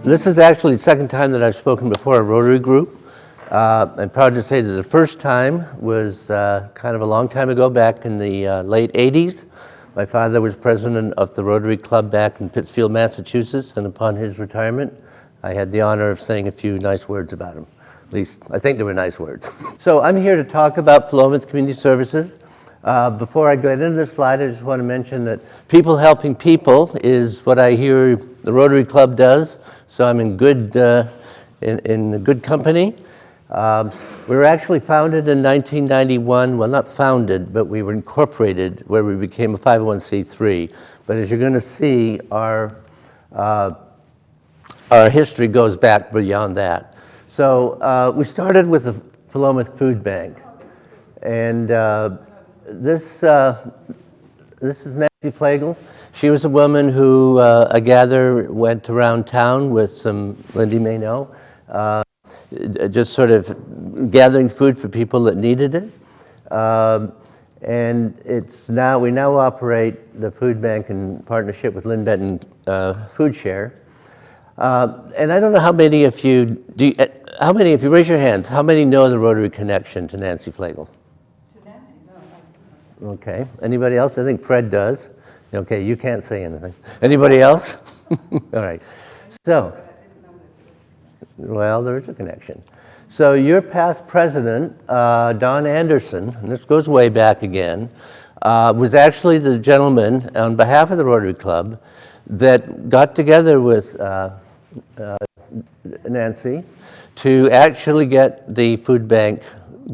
This is actually the second time that I've spoken before a Rotary group. I'm proud to say that the first time was kind of a long time ago, back in the late 80s. My father was president of the Rotary Club back in Pittsfield, Massachusetts, and upon his retirement, I had the honor of saying a few nice words about him. At least, I think they were nice words. So I'm here to talk about Philomath Community Services. Before I get into this slide, I just want to mention that people helping people is what I hear the Rotary Club does, so I'm in good company. We were actually founded in 1991, well, not founded, but we were incorporated where we became a 501c3. But as you're going to see, our history goes back beyond that. So we started with the Philomath Food Bank, and this is Nancy Flegel. She was a woman who I gather went around town with some, Lindy may know, just sort of gathering food for people that needed it. And we now operate the food bank in partnership with Lynn Benton Food Share. And I don't know how many of you, if you raise your hands, how many know the Rotary connection to Nancy Flegel? To Nancy, no. Okay, anybody else? I think Fred does. Okay, you can't say anything. Anybody else? All right, so, well, there is a connection. So your past president, Don Anderson, and this goes way back again, was actually the gentleman on behalf of the Rotary Club that got together with Nancy to actually get the food bank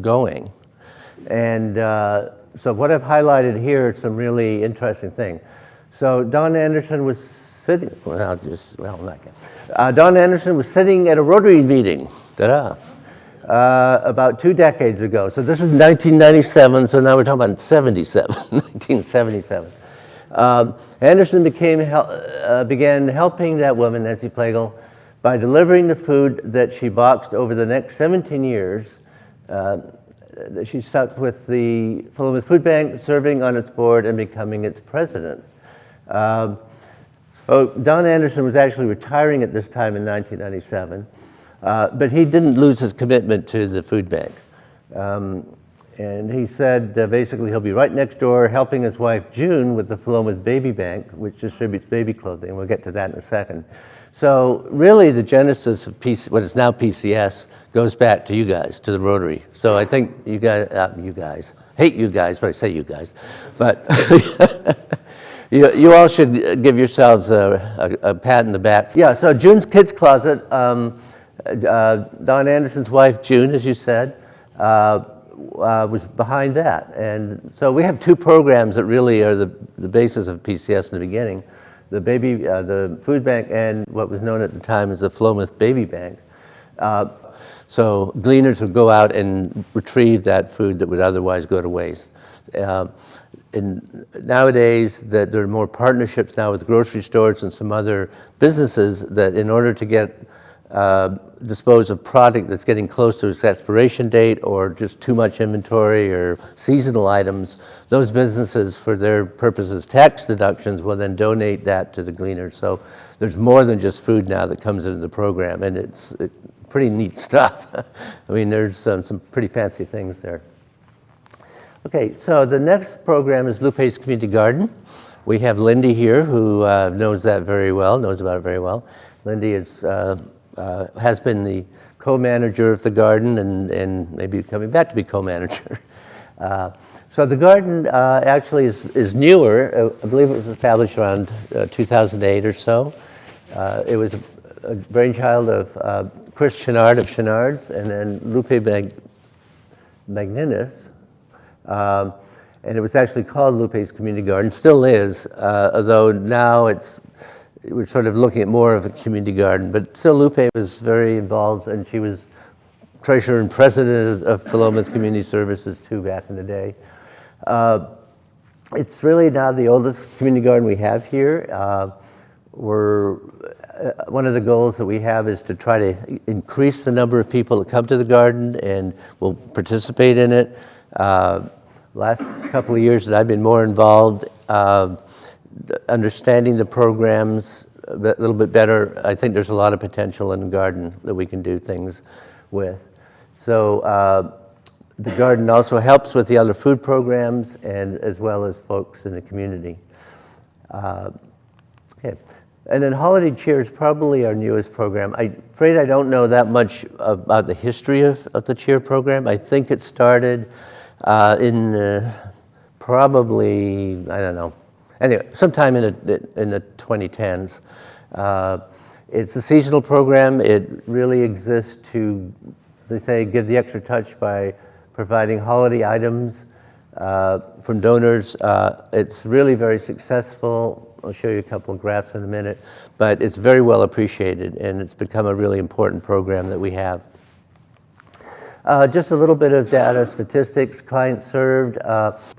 going. And so what I've highlighted here are some really interesting things. So Don Anderson was sitting, Don Anderson was sitting at a Rotary meeting, about 2 decades ago. So this is 1997, so now we're talking about 1977. Anderson began helping that woman, Nancy Flegel, by delivering the food that she boxed over the next 17 years. She stuck with the Philomath Food Bank, serving on its board and becoming its president. So Don Anderson was actually retiring at this time in 1997, but he didn't lose his commitment to the food bank. And he said basically he'll be right next door helping his wife June with the Philomath Baby Bank, which distributes baby clothing. We'll get to that in a second. So really the genesis of what is now PCS goes back to you guys, to the Rotary. So I think you guys, hate you guys, but I say you guys. But you all should give yourselves a pat in the back. Yeah, so June's Kids Closet, Don Anderson's wife June, as you said, was behind that. And so we have 2 programs that really are the basis of PCS in the beginning. The food bank and what was known at the time as the Philomath Baby Bank. So gleaners would go out and retrieve that food that would otherwise go to waste. And nowadays, there are more partnerships now with grocery stores and some other businesses that in order to get dispose of product that's getting close to its expiration date or just too much inventory or seasonal items, those businesses, for their purposes, tax deductions, will then donate that to the gleaners. So there's more than just food now that comes into the program, and it's pretty neat stuff. I mean, there's some pretty fancy things there. Okay, so the next program is Lupe's Community Garden. We have Lindy here who knows about it very well. Lindy has been the co-manager of the garden and maybe coming back to be co-manager. So the garden actually is newer. I believe it was established around 2008 or so. It was a brainchild of Chris Chenard of Chenard's and then Lupe Magninus. And it was actually called Lupe's Community Garden, still is, although now we're sort of looking at more of a community garden, but still Lupe was very involved, and she was treasurer and president of Philomath Community Services too back in the day. It's really now the oldest community garden we have here. One of the goals that we have is to try to increase the number of people that come to the garden and will participate in it. Last couple of years that I've been more involved, understanding the programs little bit better, I think there's a lot of potential in the garden that we can do things with. So the garden also helps with the other food programs and as well as folks in the community. Okay. And then Holiday Cheer is probably our newest program. I'm afraid I don't know that much about the history of the cheer program. I think it started in probably, I don't know, anyway, sometime in the 2010s. It's a seasonal program. It really exists to, as they say, give the extra touch by providing holiday items from donors. It's really very successful. I'll show you a couple of graphs in a minute, but it's very well appreciated, and it's become a really important program that we have. Just a little bit of data, statistics, clients served.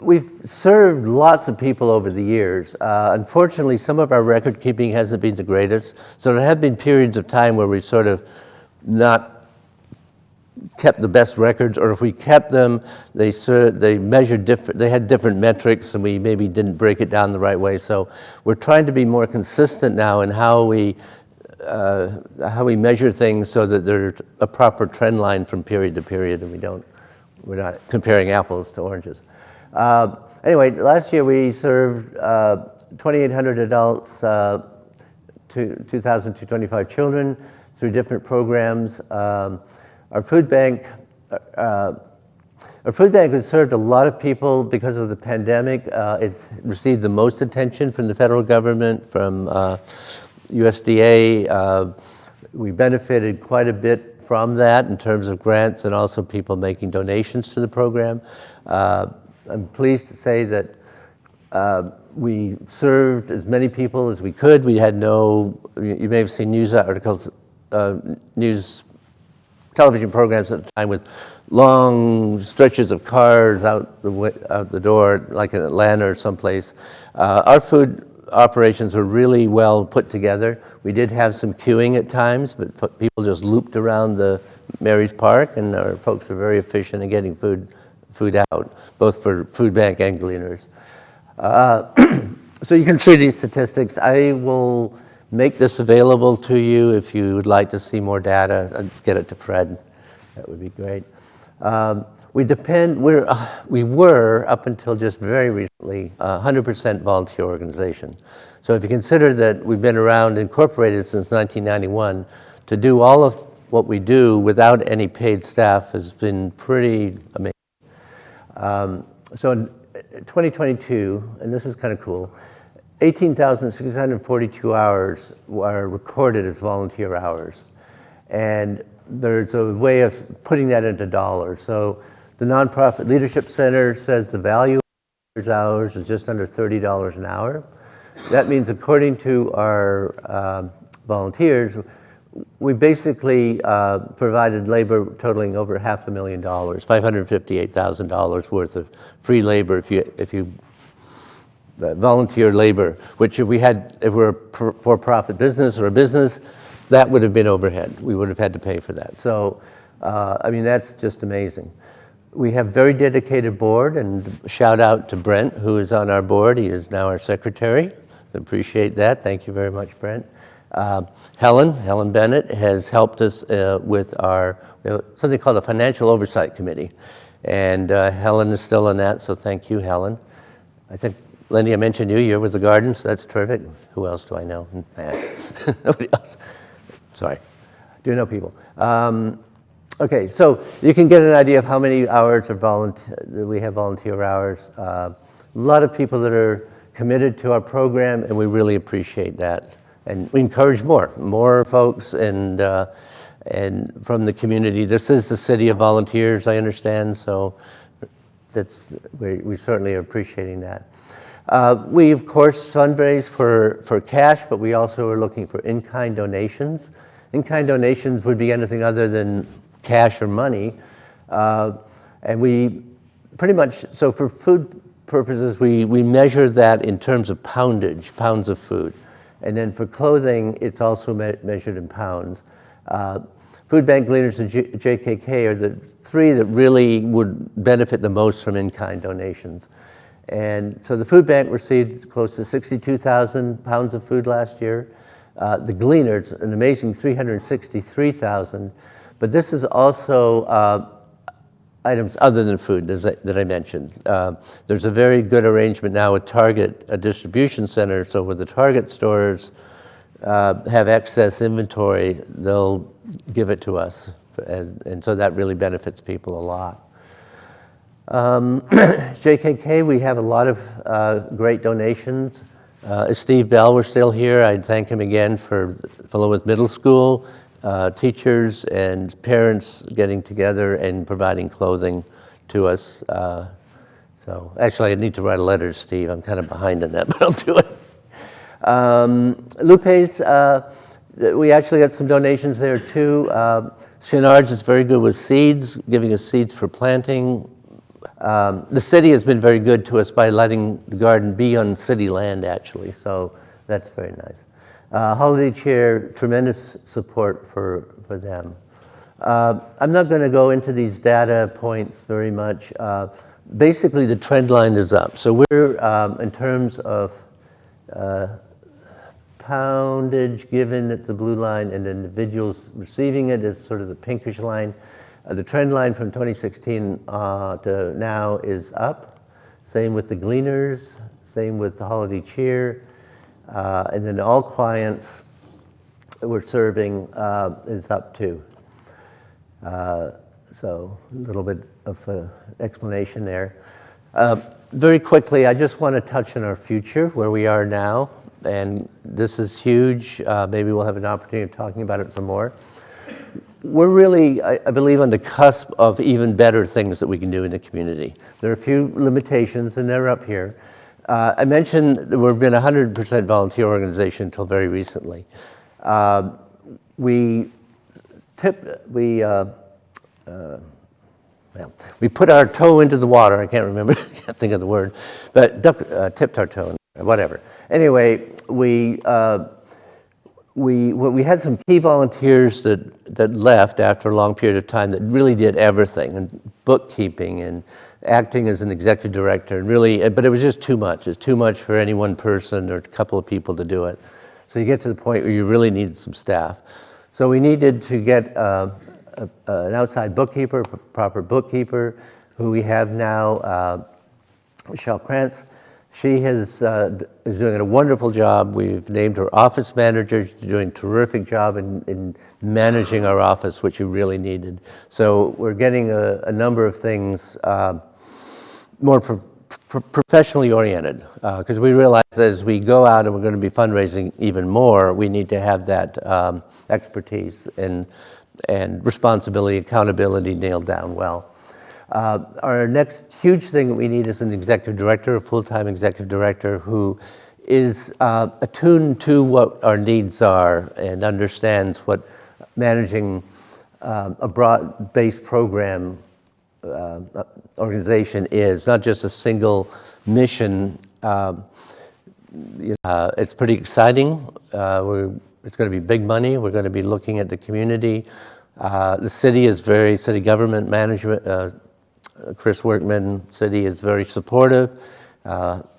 We've served lots of people over the years. Unfortunately, some of our record keeping hasn't been the greatest, so there have been periods of time where we sort of not kept the best records, or if we kept them, they measured different, they had different metrics, and we maybe didn't break it down the right way. So we're trying to be more consistent now in how we measure things so that there's a proper trend line from period to period, and we're not comparing apples to oranges. Anyway, last year we served 2,800 adults, 2,225 children through different programs. Our food bank has served a lot of people because of the pandemic. It's received the most attention from the federal government, from USDA. We benefited quite a bit from that in terms of grants and also people making donations to the program. I'm pleased to say that we served as many people as we could. We had you may have seen news articles, television programs at the time with long stretches of cars out the door, like in Atlanta or someplace. Our food operations were really well put together. We did have some queuing at times, but people just looped around the Mary's Park, and our folks were very efficient in getting food out, both for food bank and gleaners. So you can see these statistics. I will make this available to you if you would like to see more data. I'd get it to Fred. That would be great. We were, up until just very recently, 100% volunteer organization. So if you consider that we've been around, incorporated since 1991, to do all of what we do without any paid staff has been pretty amazing. So in 2022, and this is kind of cool, 18,642 hours are recorded as volunteer hours. And there's a way of putting that into dollars. So the Nonprofit Leadership Center says the value of hours is just under $30 an hour. That means, according to our volunteers, we basically provided labor totaling over $500,000, $558,000 worth of free labor if you volunteer labor, which if we're a for-profit business or a business, that would have been overhead. We would have had to pay for that. So, I mean, that's just amazing. We have very dedicated board, and shout out to Brent, who is on our board. He is now our secretary. Appreciate that. Thank you very much, Brent. Helen Bennett has helped us with something called the Financial Oversight Committee. And Helen is still on that, so thank you, Helen. I think, Lindy, I mentioned you're with the garden, so that's terrific. Who else do I know? Nobody else. Sorry, do know people. Okay, so you can get an idea of how many hours we have volunteer hours. A lot of people that are committed to our program, and we really appreciate that. And we encourage more folks and from the community. This is the city of volunteers, I understand, so we certainly are appreciating that. We, of course, fundraise for cash, but we also are looking for in-kind donations. In-kind donations would be anything other than cash or money. And we pretty much, so for food purposes, we measure that in terms of poundage, pounds of food. And then for clothing, it's also measured in pounds. Food Bank Gleaners and JKK are the three that really would benefit the most from in-kind donations. And so the food bank received close to 62,000 pounds of food last year. The Gleaners, an amazing 363,000, but this is also items other than food that I mentioned. There's a very good arrangement now with Target, a distribution center, so when the Target stores have excess inventory, they'll give it to us, and so that really benefits people a lot. JKK, we have a lot of great donations. If Steve Bell were still here, I'd thank him again for Philomath Middle School, teachers and parents getting together and providing clothing to us. So actually, I need to write a letter to Steve. I'm kind of behind on that, but I'll do it. Lupe's, we actually got some donations there too. Chenard's is very good with seeds, giving us seeds for planting. The city has been very good to us by letting the garden be on city land, actually, so that's very nice. Holiday Cheer, tremendous support for them. I'm not going to go into these data points very much. Basically, the trend line is up. So we're, in terms of poundage given, it's the blue line, and individuals receiving it is sort of the pinkish line. The trend line from 2016 to now is up. Same with the Gleaners, same with the Holiday Cheer. And then all clients that we're serving is up too. So a little bit of explanation there. Very quickly, I just want to touch on our future, where we are now. And this is huge. Maybe we'll have an opportunity of talking about it some more. We're really, I believe, on the cusp of even better things that we can do in the community. There are a few limitations, and they're up here. I mentioned that we've been a 100% volunteer organization until very recently. We put our toe into the water. I can't remember, I can't think of the word, but tipped our toe, whatever. Anyway, we had some key volunteers that left after a long period of time that really did everything, and bookkeeping and acting as an executive director, and really, but it was just too much. It's too much for any one person or a couple of people to do it. So you get to the point where you really need some staff. So we needed to get an outside bookkeeper, proper bookkeeper, who we have now, Michelle Krantz. She is doing a wonderful job. We've named her office manager. She's doing a terrific job in managing our office, which we really needed. So we're getting a number of things more professionally oriented, because we realize that as we go out and we're going to be fundraising even more, we need to have that expertise and responsibility, accountability nailed down well. Our next huge thing that we need is an executive director, a full-time executive director who is attuned to what our needs are and understands what managing a broad-based program organization is, not just a single mission. It's pretty exciting. It's going to be big money. We're going to be looking at the community. The city is city government management, Chris Workman, city is very supportive.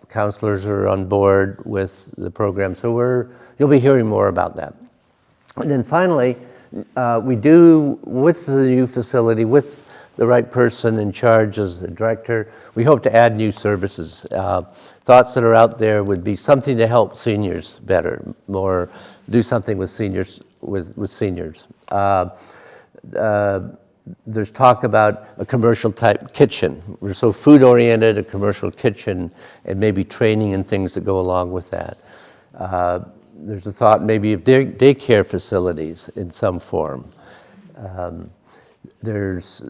Counselors are on board with the program. So you'll be hearing more about that. And then finally, we do, with the new facility, with the right person in charge as the director, we hope to add new services. Thoughts that are out there would be something to help seniors better, more do something with seniors. There's talk about a commercial type kitchen. We're so food oriented, a commercial kitchen, and maybe training and things that go along with that. There's a thought maybe of daycare facilities in some form. There's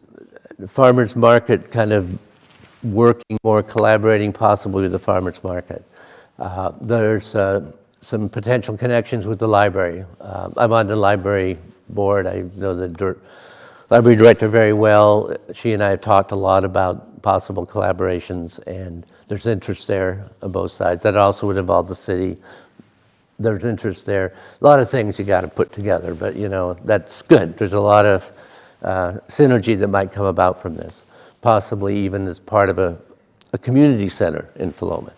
the farmers market kind of working more, collaborating possibly with the farmers market. There's some potential connections with the library. I'm on the library board. I know the library director very well. She and I have talked a lot about possible collaborations, and there's interest there on both sides. That also would involve the city. There's interest there. A lot of things you got to put together, but that's good. There's a lot of synergy that might come about from this, possibly even as part of a community center in Philomath.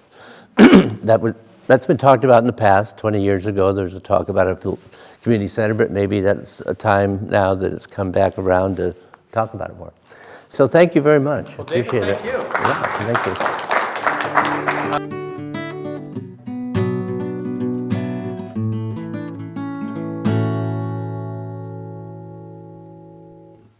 That would That's been talked about in the past. 20 years ago, there was a talk about a community center, but maybe that's a time now that it's come back around to talk about it more. So thank you very much. Well, David, Appreciate thank it. you. Yeah, thank you.